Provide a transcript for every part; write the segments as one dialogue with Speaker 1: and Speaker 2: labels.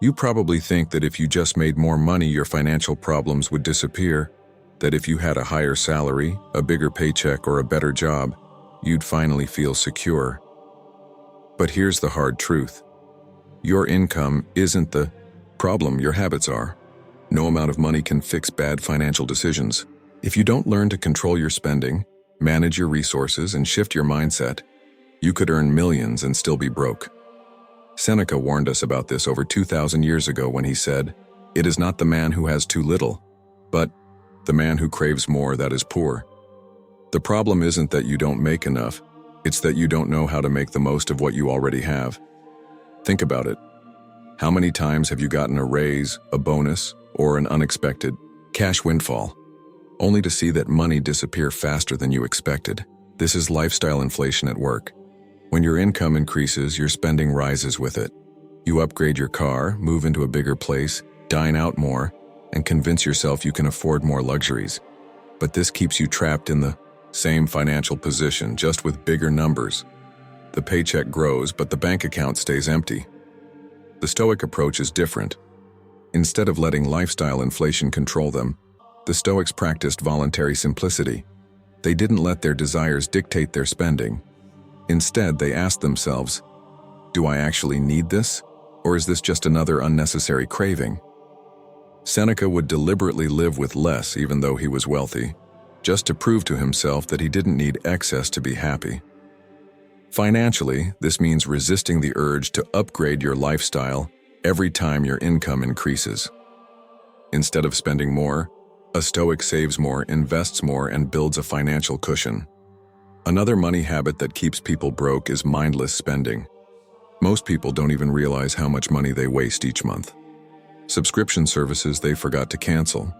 Speaker 1: You probably think that if you just made more money, your financial problems would disappear, that if you had a higher salary, a bigger paycheck, or a better job, you'd finally feel secure. But here's the hard truth. Your income isn't the problem, your habits are. No amount of money can fix bad financial decisions. If you don't learn to control your spending, manage your resources, and shift your mindset, you could earn millions and still be broke. Seneca warned us about this over 2,000 years ago when he said, "It is not the man who has too little, but the man who craves more that is poor." The problem isn't that you don't make enough, it's that you don't know how to make the most of what you already have. Think about it. How many times have you gotten a raise, a bonus, or an unexpected cash windfall, only to see that money disappear faster than you expected? This is lifestyle inflation at work. When your income increases, your spending rises with it. You upgrade your car, move into a bigger place, dine out more, and convince yourself you can afford more luxuries. But this keeps you trapped in the same financial position, just with bigger numbers. The paycheck grows, but the bank account stays empty. The Stoic approach is different. Instead of letting lifestyle inflation control them, the Stoics practiced voluntary simplicity. They didn't let their desires dictate their spending. Instead, they asked themselves, "Do I actually need this? Or is this just another unnecessary craving?" Seneca would deliberately live with less even though he was wealthy, just to prove to himself that he didn't need excess to be happy. Financially, this means resisting the urge to upgrade your lifestyle every time your income increases. Instead of spending more, a Stoic saves more, invests more, and builds a financial cushion. Another money habit that keeps people broke is mindless spending. Most people don't even realize how much money they waste each month. Subscription services they forgot to cancel.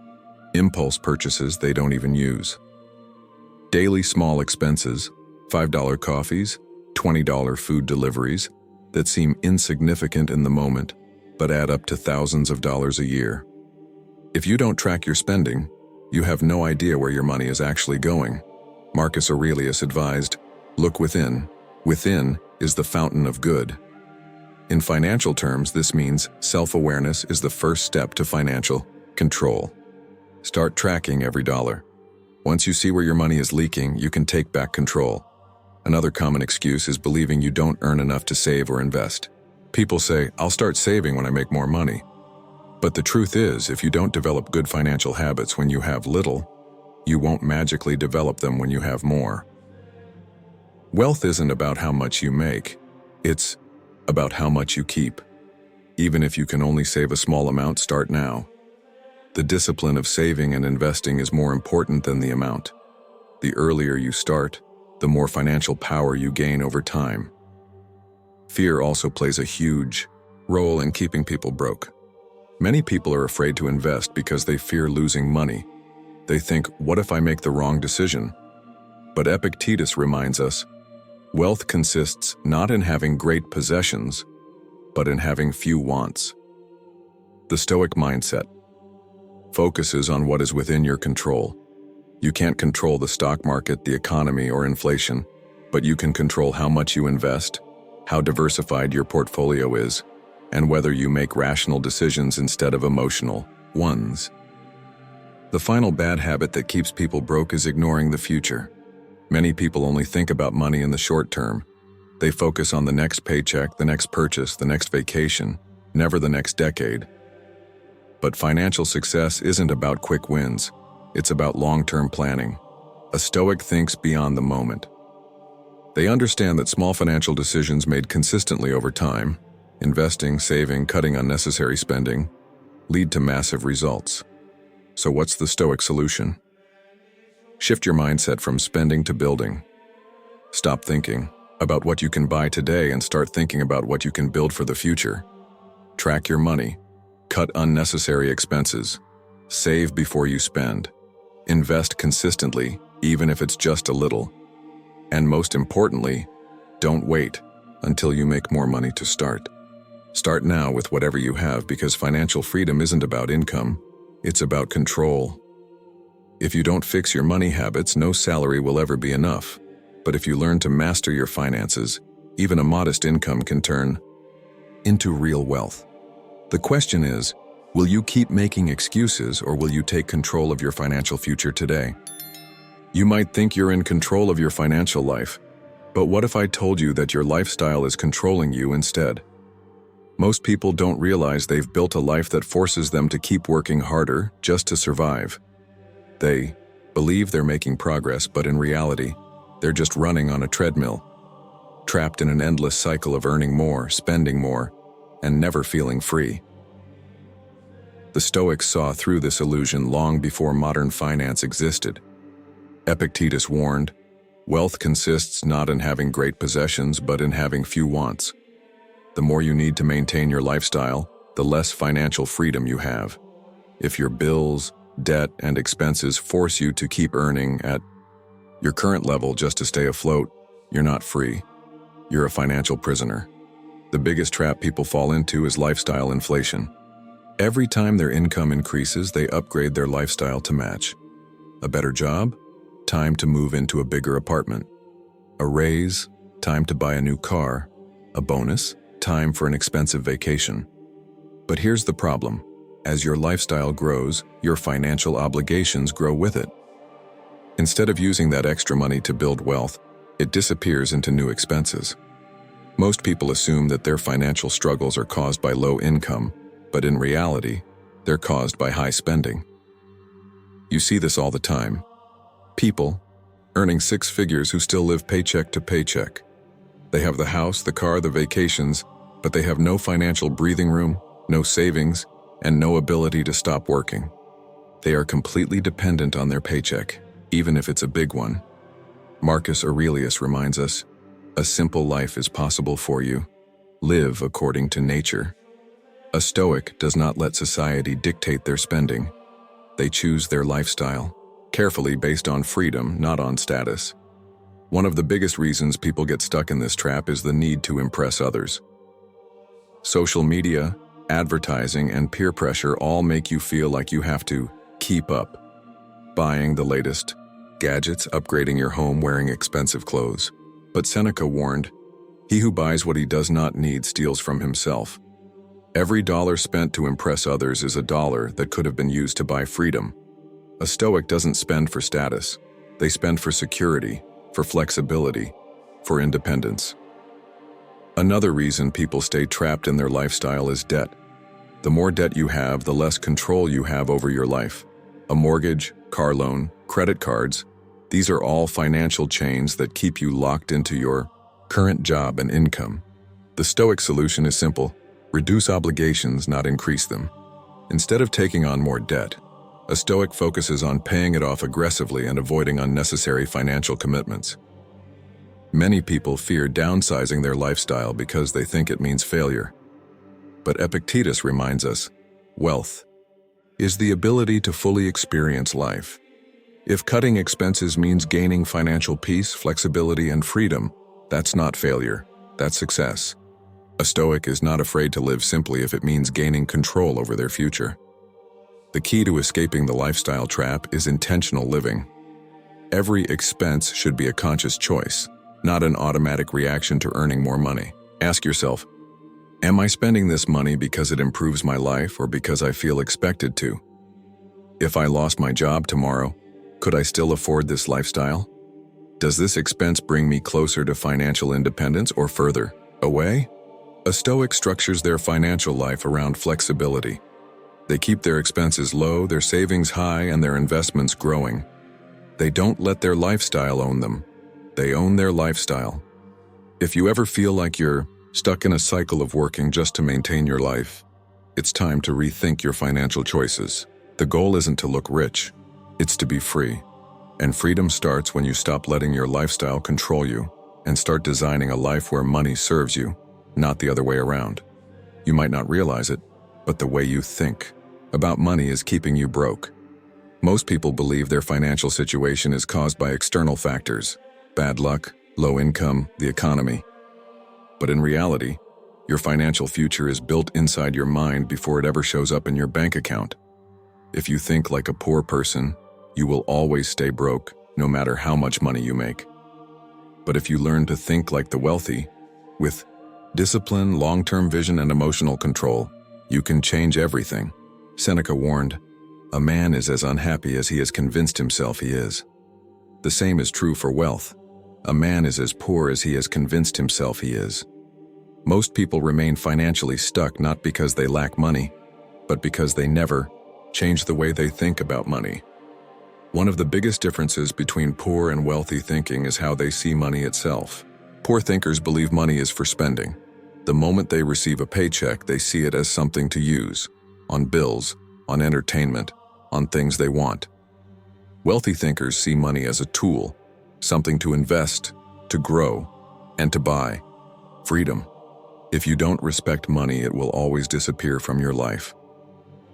Speaker 1: Impulse purchases they don't even use. Daily small expenses, $5 coffees, $20 food deliveries, that seem insignificant in the moment, but add up to thousands of dollars a year. If you don't track your spending, you have no idea where your money is actually going. Marcus Aurelius advised, "Look within. Within is the fountain of good." In financial terms, this means self-awareness is the first step to financial control. Start tracking every dollar. Once you see where your money is leaking, you can take back control. Another common excuse is believing you don't earn enough to save or invest. People say, "I'll start saving when I make more money." But the truth is, if you don't develop good financial habits when you have little, you won't magically develop them when you have more. Wealth isn't about how much you make, it's about how much you keep. Even if you can only save a small amount, start now. The discipline of saving and investing is more important than the amount. The earlier you start, the more financial power you gain over time. Fear also plays a huge role in keeping people broke. Many people are afraid to invest because they fear losing money. They think, "What if I make the wrong decision?" But Epictetus reminds us, wealth consists not in having great possessions, but in having few wants. The Stoic mindset focuses on what is within your control. You can't control the stock market, the economy, or inflation, but you can control how much you invest, how diversified your portfolio is, and whether you make rational decisions instead of emotional ones. The final bad habit that keeps people broke is ignoring the future. Many people only think about money in the short term. They focus on the next paycheck, the next purchase, the next vacation, never the next decade. But financial success isn't about quick wins. It's about long-term planning. A Stoic thinks beyond the moment. They understand that small financial decisions made consistently over time, investing, saving, cutting unnecessary spending, lead to massive results. So what's the Stoic solution? Shift your mindset from spending to building. Stop thinking about what you can buy today and start thinking about what you can build for the future. Track your money. Cut unnecessary expenses. Save before you spend. Invest consistently, even if it's just a little. And most importantly, don't wait until you make more money to start. Start now with whatever you have, because financial freedom isn't about income, it's about control. If you don't fix your money habits, no salary will ever be enough. But if you learn to master your finances, even a modest income can turn into real wealth. The question is, will you keep making excuses or will you take control of your financial future today? You might think you're in control of your financial life, but what if I told you that your lifestyle is controlling you instead? Most people don't realize they've built a life that forces them to keep working harder just to survive. They believe they're making progress, but in reality, they're just running on a treadmill, trapped in an endless cycle of earning more, spending more, and never feeling free. The Stoics saw through this illusion long before modern finance existed. Epictetus warned, "Wealth consists not in having great possessions, but in having few wants." The more you need to maintain your lifestyle, the less financial freedom you have. If your bills, debt, and expenses force you to keep earning at your current level just to stay afloat, you're not free. You're a financial prisoner. The biggest trap people fall into is lifestyle inflation. Every time their income increases, they upgrade their lifestyle to match. A better job? Time to move into a bigger apartment. A raise? Time to buy a new car. A bonus? Time for an expensive vacation. But here's the problem. As your lifestyle grows, your financial obligations grow with it. Instead of using that extra money to build wealth, it disappears into new expenses. Most people assume that their financial struggles are caused by low income, but in reality, they're caused by high spending. You see this all the time. People earning six figures who still live paycheck to paycheck. They have the house, the car, the vacations, but they have no financial breathing room, no savings, and no ability to stop working. They are completely dependent on their paycheck, even if it's a big one. Marcus Aurelius reminds us, "A simple life is possible for you. Live according to nature." A Stoic does not let society dictate their spending. They choose their lifestyle, carefully based on freedom, not on status. One of the biggest reasons people get stuck in this trap is the need to impress others. Social media, advertising, and peer pressure all make you feel like you have to keep up. Buying the latest gadgets, upgrading your home, wearing expensive clothes. But Seneca warned, "He who buys what he does not need steals from himself." Every dollar spent to impress others is a dollar that could have been used to buy freedom. A Stoic doesn't spend for status. They spend for security, for flexibility, for independence. Another reason people stay trapped in their lifestyle is debt. The more debt you have, the less control you have over your life. A mortgage, car loan, credit cards, these are all financial chains that keep you locked into your current job and income. The Stoic solution is simple: reduce obligations, not increase them. Instead of taking on more debt, a Stoic focuses on paying it off aggressively and avoiding unnecessary financial commitments. Many people fear downsizing their lifestyle because they think it means failure. But Epictetus reminds us, wealth is the ability to fully experience life. If cutting expenses means gaining financial peace, flexibility, and freedom, that's not failure, that's success. A Stoic is not afraid to live simply if it means gaining control over their future. The key to escaping the lifestyle trap is intentional living. Every expense should be a conscious choice, not an automatic reaction to earning more money. Ask yourself, am I spending this money because it improves my life or because I feel expected to? If I lost my job tomorrow, could I still afford this lifestyle? Does this expense bring me closer to financial independence or further away? A Stoic structures their financial life around flexibility. They keep their expenses low, their savings high, and their investments growing. They don't let their lifestyle own them. They own their lifestyle. If you ever feel like you're stuck in a cycle of working just to maintain your life, it's time to rethink your financial choices. The goal isn't to look rich, it's to be free. And freedom starts when you stop letting your lifestyle control you and start designing a life where money serves you, not the other way around. You might not realize it, but the way you think about money is keeping you broke. Most people believe their financial situation is caused by external factors, bad luck, low income, the economy. But in reality, your financial future is built inside your mind before it ever shows up in your bank account. If you think like a poor person, you will always stay broke, no matter how much money you make. But if you learn to think like the wealthy, with discipline, long-term vision, and emotional control, You can change everything. Seneca warned, "A man is as unhappy as he has convinced himself he is." The same is true for wealth. A man is as poor as he has convinced himself he is. Most people remain financially stuck not because they lack money, but because they never change the way they think about money. One of the biggest differences between poor and wealthy thinking is how they see money itself. Poor thinkers believe money is for spending. The moment they receive a paycheck, they see it as something to use, on bills, on entertainment, on things they want. Wealthy thinkers see money as a tool, something to invest, to grow, and to buy. Freedom. If you don't respect money, it will always disappear from your life.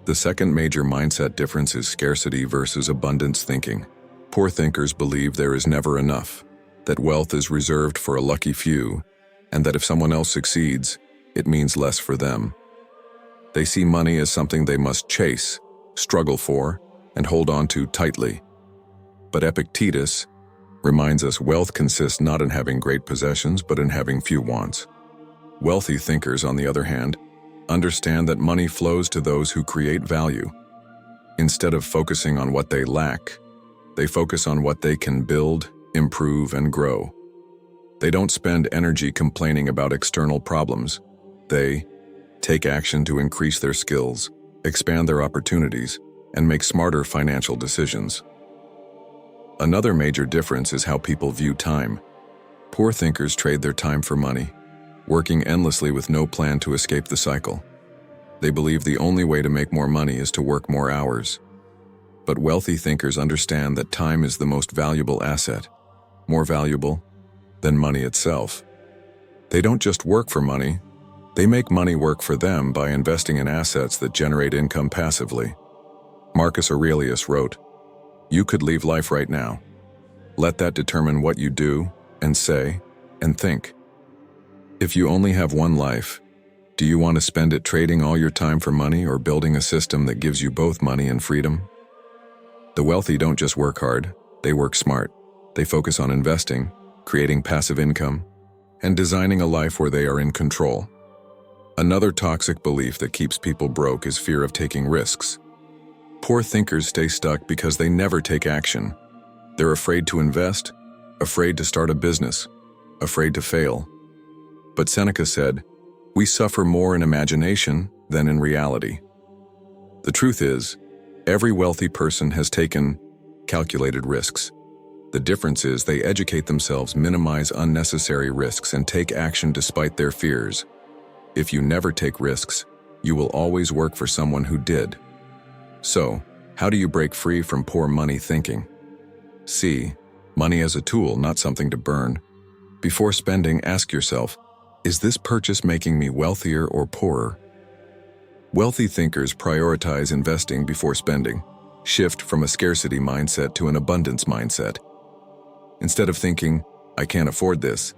Speaker 1: The second major mindset difference is scarcity versus abundance thinking. Poor thinkers believe there is never enough, that wealth is reserved for a lucky few, and that if someone else succeeds, it means less for them. They see money as something they must chase, struggle for, and hold on to tightly. But Epictetus reminds us wealth consists not in having great possessions, but in having few wants. Wealthy thinkers, on the other hand, understand that money flows to those who create value. Instead of focusing on what they lack, they focus on what they can build, improve, and grow. They don't spend energy complaining about external problems. They take action to increase their skills, expand their opportunities, and make smarter financial decisions. Another major difference is how people view time. Poor thinkers trade their time for money, working endlessly with no plan to escape the cycle. They believe the only way to make more money is to work more hours. But wealthy thinkers understand that time is the most valuable asset, more valuable than money itself. They don't just work for money, they make money work for them by investing in assets that generate income passively. Marcus Aurelius wrote, "You could leave life right now. Let that determine what you do and say and think. If you only have one life, do you want to spend it trading all your time for money or building a system that gives you both money and freedom?" The wealthy don't just work hard, they work smart. They focus on investing, creating passive income, and designing a life where they are in control. Another toxic belief that keeps people broke is fear of taking risks. Poor thinkers stay stuck because they never take action. They're afraid to invest, afraid to start a business, afraid to fail. But Seneca said, "We suffer more in imagination than in reality." The truth is, every wealthy person has taken calculated risks. The difference is they educate themselves, minimize unnecessary risks, and take action despite their fears. If you never take risks, you will always work for someone who did. So, how do you break free from poor money thinking? See money as a tool, not something to burn. Before spending, ask yourself, is this purchase making me wealthier or poorer? Wealthy thinkers prioritize investing before spending, shift from a scarcity mindset to an abundance mindset. Instead of thinking, "I can't afford this,"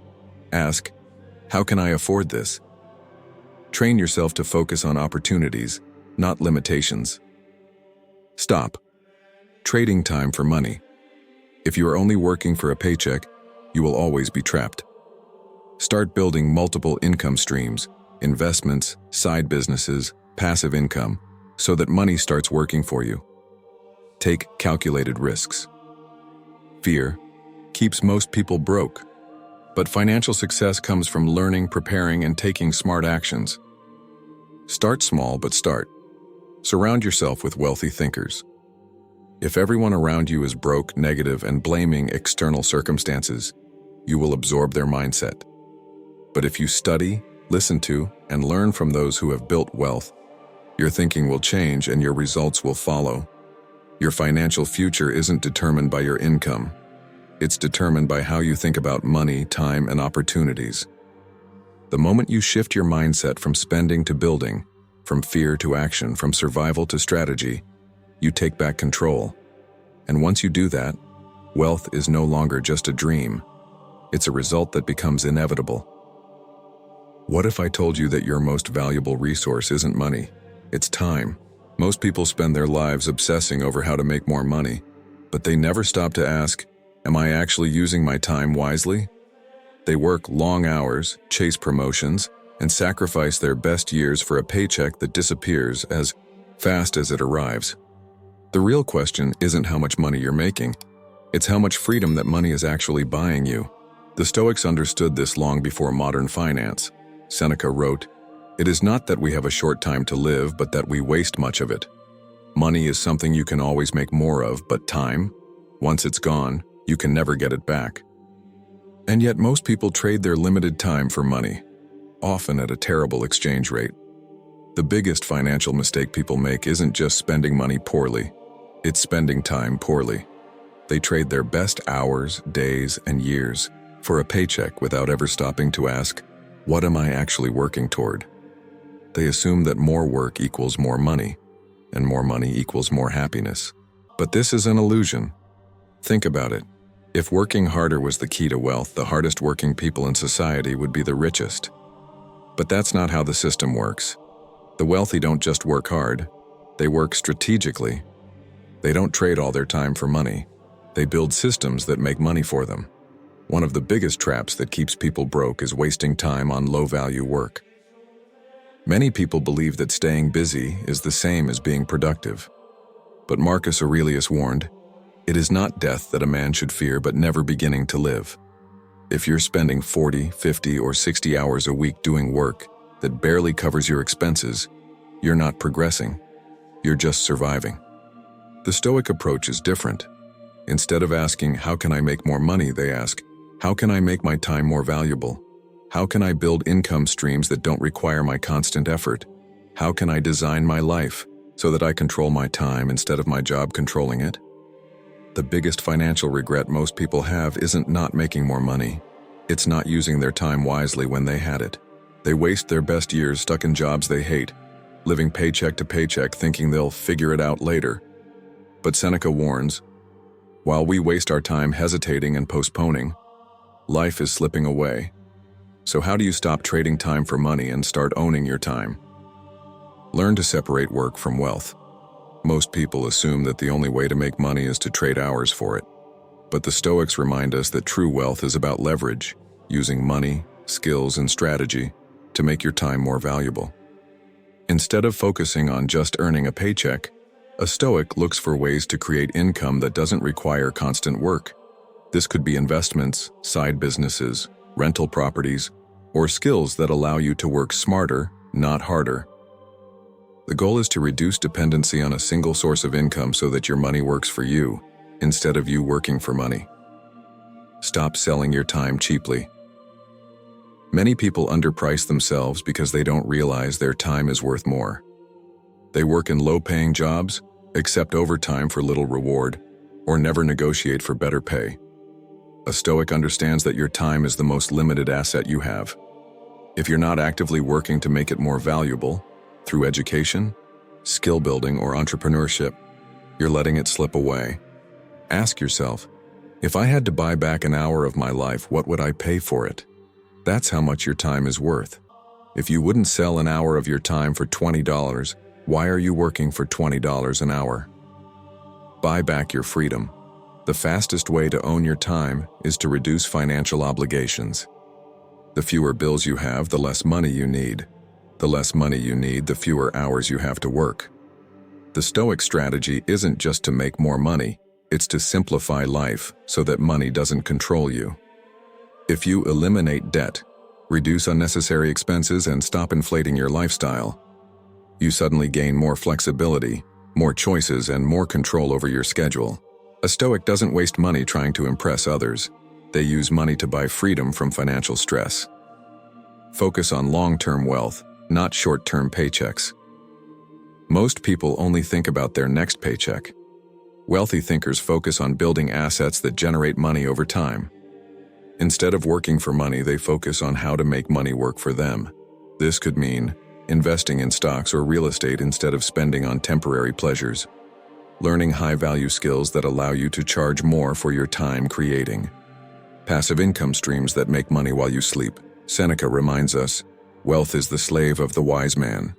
Speaker 1: ask, "How can I afford this?" Train yourself to focus on opportunities, not limitations. Stop trading time for money. If you are only working for a paycheck, you will always be trapped. Start building multiple income streams, investments, side businesses, passive income, so that money starts working for you. Take calculated risks. Fear keeps most people broke, but financial success comes from learning, preparing, and taking smart actions. Start small, but start. Surround yourself with wealthy thinkers. If everyone around you is broke, negative, and blaming external circumstances, you will absorb their mindset. But if you study, listen to, and learn from those who have built wealth, your thinking will change and your results will follow. Your financial future isn't determined by your income. It's determined by how you think about money, time, and opportunities. The moment you shift your mindset from spending to building, from fear to action, from survival to strategy, you take back control. And once you do that, wealth is no longer just a dream. It's a result that becomes inevitable. What if I told you that your most valuable resource isn't money? It's time. Most people spend their lives obsessing over how to make more money, but they never stop to ask, am I actually using my time wisely? They work long hours, chase promotions, and sacrifice their best years for a paycheck that disappears as fast as it arrives. The real question isn't how much money you're making, it's how much freedom that money is actually buying you. The Stoics understood this long before modern finance. Seneca wrote, "It is not that we have a short time to live, but that we waste much of it. Money is something you can always make more of, but time, once it's gone, you can never get it back." And yet most people trade their limited time for money, often at a terrible exchange rate. The biggest financial mistake people make isn't just spending money poorly, it's spending time poorly. They trade their best hours, days, and years for a paycheck without ever stopping to ask, what am I actually working toward? They assume that more work equals more money, and more money equals more happiness. But this is an illusion. Think about it. If working harder was the key to wealth, the hardest working people in society would be the richest. But that's not how the system works. The wealthy don't just work hard, they work strategically. They don't trade all their time for money. They build systems that make money for them. One of the biggest traps that keeps people broke is wasting time on low-value work. Many people believe that staying busy is the same as being productive. But Marcus Aurelius warned, "It is not death that a man should fear, but never beginning to live." If you're spending 40, 50, or 60 hours a week doing work that barely covers your expenses, you're not progressing. You're just surviving. The Stoic approach is different. Instead of asking, how can I make more money, they ask, how can I make my time more valuable? How can I build income streams that don't require my constant effort? How can I design my life so that I control my time instead of my job controlling it? The biggest financial regret most people have isn't not making more money. It's not using their time wisely when they had it. They waste their best years stuck in jobs they hate, living paycheck to paycheck thinking they'll figure it out later. But Seneca warns, while we waste our time hesitating and postponing, life is slipping away. So how do you stop trading time for money and start owning your time? Learn to separate work from wealth. Most people assume that the only way to make money is to trade hours for it. But the Stoics remind us that true wealth is about leverage, using money, skills, and strategy to make your time more valuable. Instead of focusing on just earning a paycheck, a Stoic looks for ways to create income that doesn't require constant work. This could be investments, side businesses, rental properties, or skills that allow you to work smarter, not harder. The goal is to reduce dependency on a single source of income so that your money works for you, instead of you working for money. Stop selling your time cheaply. Many people underprice themselves because they don't realize their time is worth more. They work in low-paying jobs, accept overtime for little reward, or never negotiate for better pay. A Stoic understands that your time is the most limited asset you have. If you're not actively working to make it more valuable, through education, skill building, or entrepreneurship, you're letting it slip away. Ask yourself, if I had to buy back an hour of my life, what would I pay for it? That's how much your time is worth. If you wouldn't sell an hour of your time for $20, why are you working for $20 an hour? Buy back your freedom. The fastest way to own your time is to reduce financial obligations. The fewer bills you have, the less money you need. The less money you need, the fewer hours you have to work. The Stoic strategy isn't just to make more money, it's to simplify life so that money doesn't control you. If you eliminate debt, reduce unnecessary expenses, and stop inflating your lifestyle, you suddenly gain more flexibility, more choices, and more control over your schedule. A Stoic doesn't waste money trying to impress others. They use money to buy freedom from financial stress. Focus on long-term wealth, not short-term paychecks. Most people only think about their next paycheck. Wealthy thinkers focus on building assets that generate money over time. Instead of working for money, they focus on how to make money work for them. This could mean investing in stocks or real estate instead of spending on temporary pleasures. Learning high-value skills that allow you to charge more for your time creating. Passive income streams that make money while you sleep. Seneca reminds us, wealth is the slave of the wise man,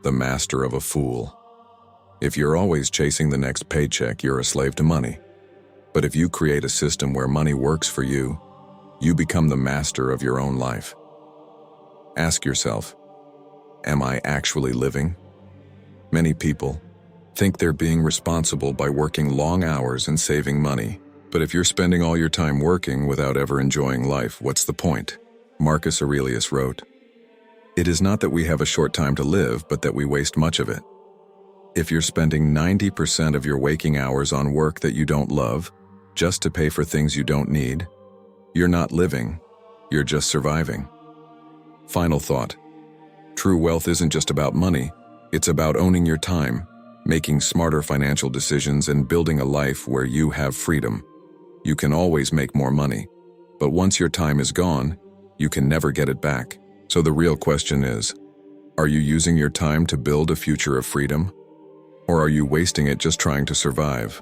Speaker 1: the master of a fool. If you're always chasing the next paycheck, you're a slave to money. But if you create a system where money works for you, you become the master of your own life. Ask yourself, am I actually living? Many people think they're being responsible by working long hours and saving money. But if you're spending all your time working without ever enjoying life, what's the point? Marcus Aurelius wrote, "It is not that we have a short time to live, but that we waste much of it." If you're spending 90% of your waking hours on work that you don't love, just to pay for things you don't need, you're not living, you're just surviving. Final thought. True wealth isn't just about money, it's about owning your time, making smarter financial decisions, and building a life where you have freedom. You can always make more money, but once your time is gone, you can never get it back. So the real question is, are you using your time to build a future of freedom? Or are you wasting it just trying to survive?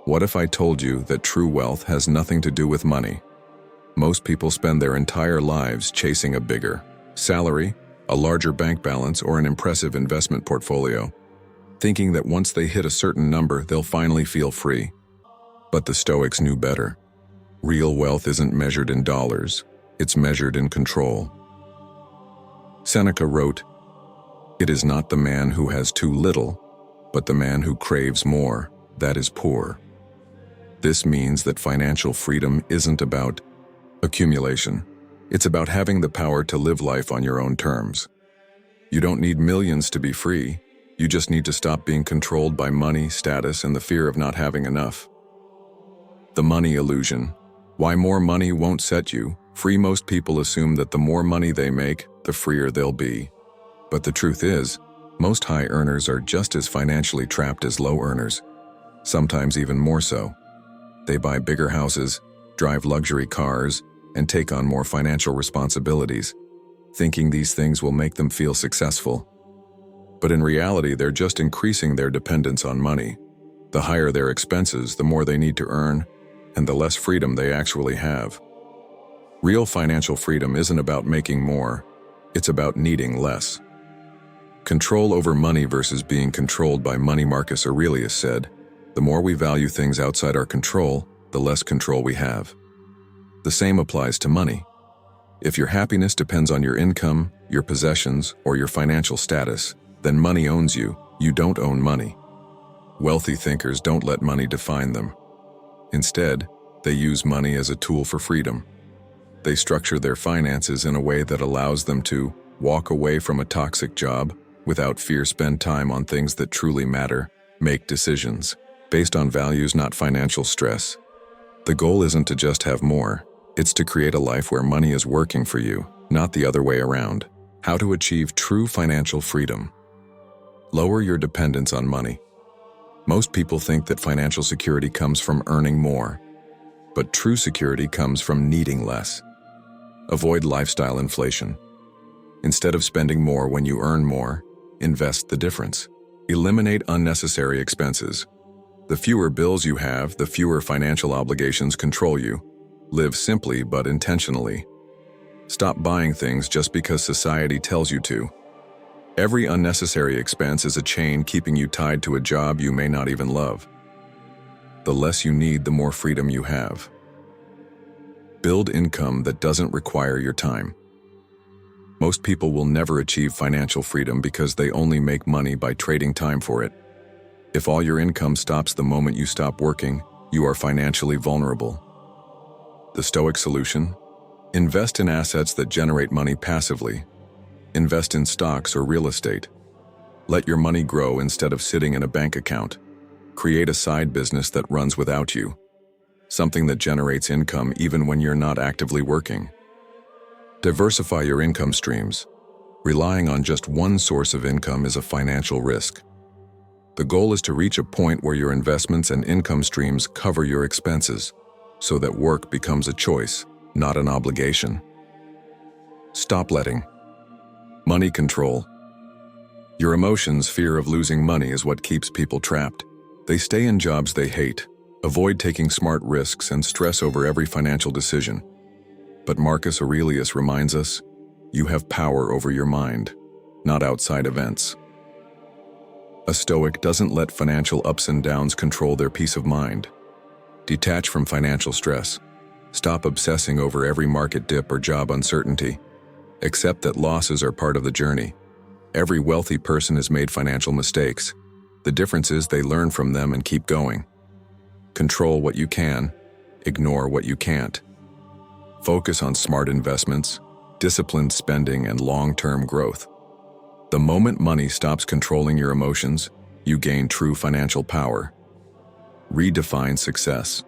Speaker 1: What if I told you that true wealth has nothing to do with money? Most people spend their entire lives chasing a bigger salary, a larger bank balance, or an impressive investment portfolio, thinking that once they hit a certain number, they'll finally feel free. But the Stoics knew better. Real wealth isn't measured in dollars, it's measured in control. Seneca wrote, "It is not the man who has too little, but the man who craves more, that is poor." This means that financial freedom isn't about accumulation. It's about having the power to live life on your own terms. You don't need millions to be free. You just need to stop being controlled by money, status, and the fear of not having enough. The money illusion. Why more money won't set you free. Most people assume that the more money they make, the freer they'll be. But the truth is, most high earners are just as financially trapped as low earners, sometimes even more so. They buy bigger houses, drive luxury cars, and take on more financial responsibilities, thinking these things will make them feel successful. But in reality, they're just increasing their dependence on money. The higher their expenses, the more they need to earn, and the less freedom they actually have. Real financial freedom isn't about making more, it's about needing less. Control over money versus being controlled by money. Marcus Aurelius said, "The more we value things outside our control, the less control we have." The same applies to money. If your happiness depends on your income, your possessions, or your financial status, then money owns you. You don't own money. Wealthy thinkers don't let money define them. Instead, they use money as a tool for freedom. They structure their finances in a way that allows them to walk away from a toxic job without fear, spend time on things that truly matter, make decisions based on values, not financial stress. The goal isn't to just have more, it's to create a life where money is working for you, not the other way around. How to achieve true financial freedom. Lower your dependence on money. Most people think that financial security comes from earning more, but true security comes from needing less. Avoid lifestyle inflation. Instead of spending more when you earn more, invest the difference. Eliminate unnecessary expenses. The fewer bills you have, the fewer financial obligations control you. Live simply but intentionally. Stop buying things just because society tells you to. Every unnecessary expense is a chain keeping you tied to a job you may not even love. The less you need, the more freedom you have. Build income that doesn't require your time. Most people will never achieve financial freedom because they only make money by trading time for it. If all your income stops the moment you stop working, you are financially vulnerable. The Stoic solution? Invest in assets that generate money passively. Invest in stocks or real estate. Let your money grow instead of sitting in a bank account. Create a side business that runs without you. Something that generates income even when you're not actively working. Diversify your income streams. Relying on just one source of income is a financial risk. The goal is to reach a point where your investments and income streams cover your expenses, so that work becomes a choice, not an obligation. Stop letting money control. Your emotions, fear of losing money is what keeps people trapped. They stay in jobs they hate, avoid taking smart risks, and stress over every financial decision. But Marcus Aurelius reminds us, you have power over your mind, not outside events. A Stoic doesn't let financial ups and downs control their peace of mind. Detach from financial stress. Stop obsessing over every market dip or job uncertainty. Accept that losses are part of the journey. Every wealthy person has made financial mistakes. The difference is they learn from them and keep going. Control what you can, ignore what you can't. Focus on smart investments, disciplined spending, and long-term growth. The moment money stops controlling your emotions, you gain true financial power. Redefine success.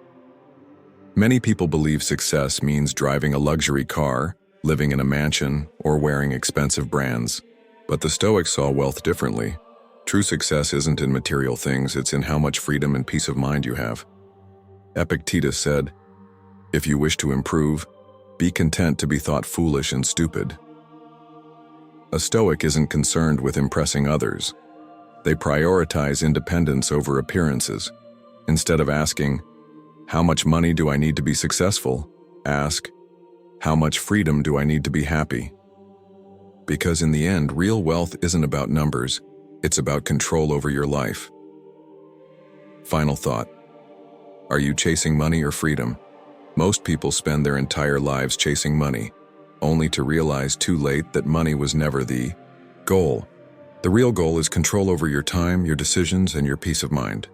Speaker 1: Many people believe success means driving a luxury car, living in a mansion, or wearing expensive brands. But the Stoics saw wealth differently. True success isn't in material things, it's in how much freedom and peace of mind you have. Epictetus said, "If you wish to improve, be content to be thought foolish and stupid." A Stoic isn't concerned with impressing others. They prioritize independence over appearances. Instead of asking, "How much money do I need to be successful?" ask, "How much freedom do I need to be happy?" Because in the end, real wealth isn't about numbers, it's about control over your life. Final thought. Are you chasing money or freedom? Most people spend their entire lives chasing money, only to realize too late that money was never the goal. The real goal is control over your time, your decisions, and your peace of mind.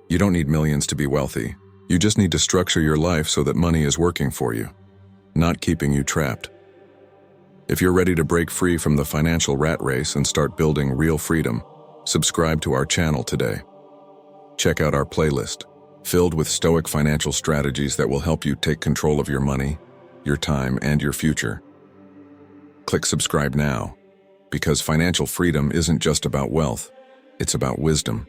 Speaker 1: You don't need millions to be wealthy. You just need to structure your life so that money is working for you, not keeping you trapped. If you're ready to break free from the financial rat race and start building real freedom, subscribe to our channel today. Check out our playlist, filled with Stoic financial strategies that will help you take control of your money, your time, and your future. Click subscribe now, because financial freedom isn't just about wealth, it's about wisdom.